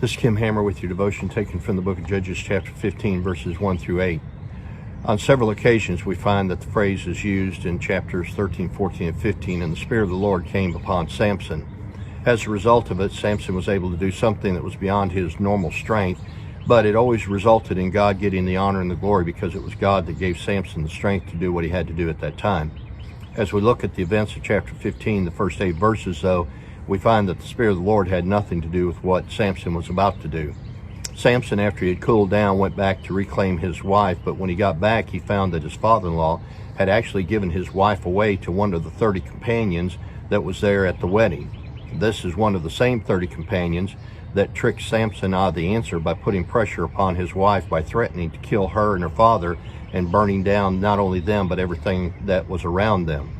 This is Kim Hammer with your devotion taken from the book of Judges chapter 15 verses 1 through 8. On several occasions we find that the phrase is used in chapters 13, 14, and 15, and the Spirit of the Lord came upon Samson. As a result of it, Samson was able to do something that was beyond his normal strength, but it always resulted in God getting the honor and the glory because it was God that gave Samson the strength to do what he had to do at that time. As we look at the events of chapter 15, the first 8 verses, though, we find that the Spirit of the Lord had nothing to do with what Samson was about to do. Samson, after he had cooled down, went back to reclaim his wife, but when he got back, he found that his father-in-law had actually given his wife away to one of the 30 companions that was there at the wedding. This is one of the same 30 companions that tricked Samson out of the answer by putting pressure upon his wife by threatening to kill her and her father and burning down not only them but everything that was around them.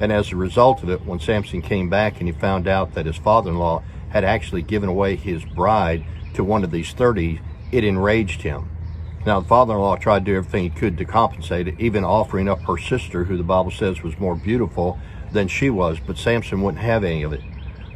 And as a result of it, when Samson came back and he found out that his father-in-law had actually given away his bride to one of these 30, it enraged him. Now, the father-in-law tried to do everything he could to compensate it, even offering up her sister, who the Bible says was more beautiful than she was, but Samson wouldn't have any of it.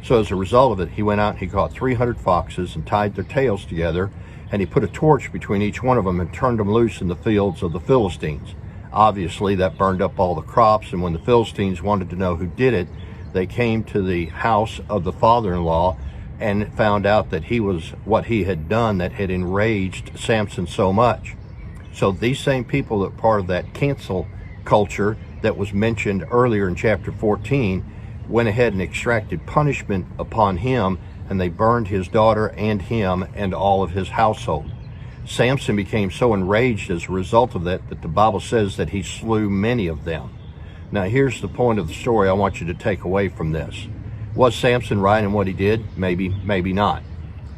So as a result of it, he went out and he caught 300 foxes and tied their tails together, and he put a torch between each one of them and turned them loose in the fields of the Philistines. Obviously, that burned up all the crops, and when the Philistines wanted to know who did it, they came to the house of the father-in-law and found out that he was what he had done that had enraged Samson so much. So these same people that were part of that cancel culture that was mentioned earlier in chapter 14 went ahead and extracted punishment upon him, and they burned his daughter and him and all of his household. Samson became so enraged as a result of that the Bible says that he slew many of them. Now here's the point of the story I want you to take away from this. Was Samson right in what he did? Maybe, maybe not.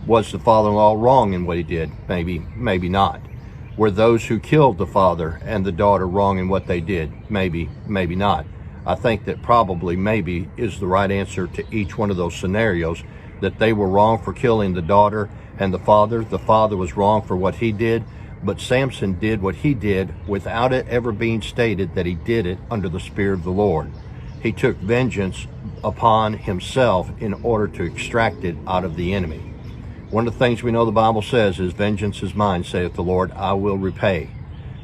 Was the father-in-law wrong in what he did? Maybe, maybe not. Were those who killed the father and the daughter wrong in what they did? Maybe, maybe not. I think that probably maybe is the right answer to each one of those scenarios, that they were wrong for killing the daughter and the father. The father was wrong for what he did, but Samson did what he did without it ever being stated that he did it under the Spirit of the Lord. He took vengeance upon himself in order to extract it out of the enemy. One of the things we know the Bible says is, "Vengeance is mine, saith the Lord, I will repay."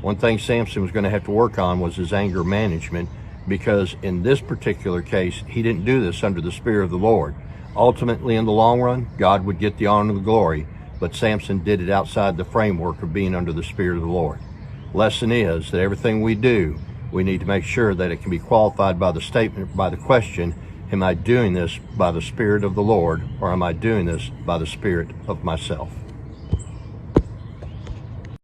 One thing Samson was going to have to work on was his anger management, because in this particular case, he didn't do this under the Spirit of the Lord. Ultimately, in the long run, God would get the honor and the glory, but Samson did it outside the framework of being under the Spirit of the Lord. Lesson is that everything we do, we need to make sure that it can be qualified by the statement, by the question, am I doing this by the Spirit of the Lord, or am I doing this by the spirit of myself?